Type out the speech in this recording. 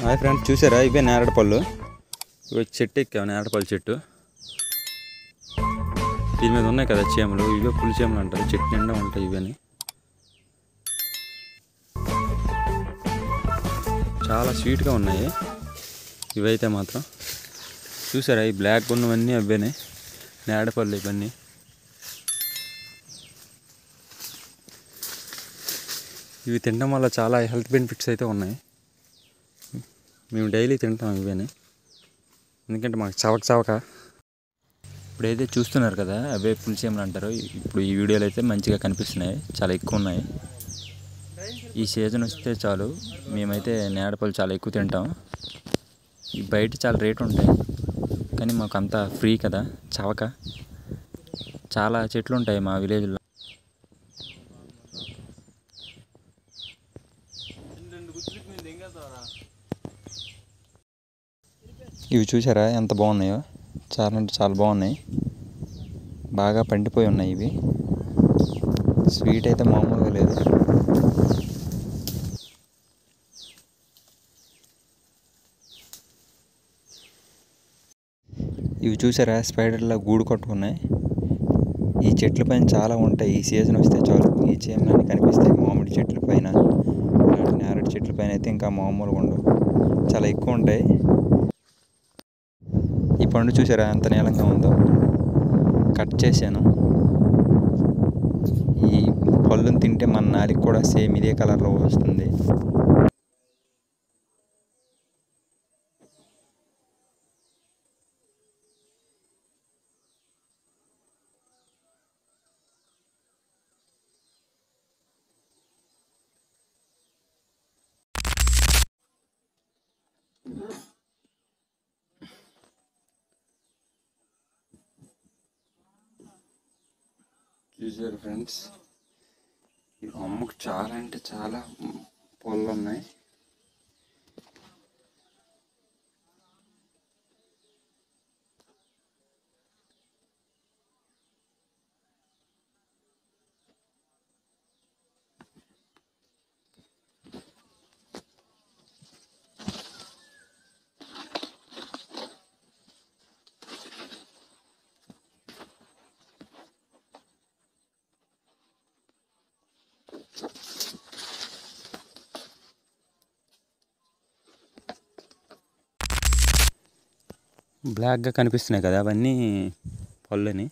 Hi friends, చూసారా ఇవే నేరేడు పళ్ళు. ఇవి చెట్టు ఎక్కాము, నేరేడు పళ్ళు చెట్టు. దీని మీద ఉన్నాయి కదా చీమలు, ఇవే పులి చీమలు అంటారు. చెట్టు నిండా ఉంటాయి ఇవని. చాలా స్వీట్గా ఉన్నాయి ఇవైతే మాత్రం. చూసారా ఈ బ్లాక్ ఉన్నవన్నీ అవేనే నేరేడు పళ్ళు ఇవన్నీ. ఇవి తినడం వల్ల చాలా హెల్త్ బెనిఫిట్స్ అయితే ఉన్నాయి. మేము డైలీ తింటాం ఇవేనే, ఎందుకంటే మాకు చవక. ఇప్పుడైతే చూస్తున్నారు కదా అవే పులిచీమలు అంటారు. ఇప్పుడు ఈ వీడియోలో అయితే మంచిగా కనిపిస్తున్నాయి, చాలా ఎక్కువ ఉన్నాయి. ఈ సీజన్ వస్తే చాలు మేమైతే నేరేడు పళ్ళు చాలా ఎక్కువ తింటాం. ఈ బయట చాలా రేటు ఉంటాయి, కానీ మాకు అంతా ఫ్రీ కదా, చవక. చాలా చెట్లు ఉంటాయి మా విలేజ్లో. ఇవి చూసారా ఎంత బాగున్నాయో, చాలా అంటే చాలా బాగున్నాయి. బాగా పండిపోయి ఉన్నాయి ఇవి. స్వీట్ అయితే మామూలుగా లేదు. ఇవి చూసారా స్పైడర్లా గూడు కట్టుకున్నాయి. ఈ చెట్ల పైన చాలా ఉంటాయి. ఈ సీజన్ వస్తే చాలు ఈ చీమలన్నీ కనిపిస్తాయి. మామిడి చెట్ల పైన, నేరేడు చెట్ల పైన అయితే ఇంకా మామూలుగా ఉండవు, చాలా ఎక్కువ ఉంటాయి. ఈ పండు చూసారా ఎంత నీలంగా ఉందో. కట్ చేశాను. ఈ పళ్ళుని తింటే మన నాలిక కూడా సేమ్ ఇదే కలర్లో వస్తుంది. చూసారు ఫ్రెండ్స్, ఈ అమ్మకు చాలా అంటే చాలా పళ్ళు ఉన్నాయి. బ్లాక్గా కనిపిస్తున్నాయి కదా అవన్నీ పళ్ళని.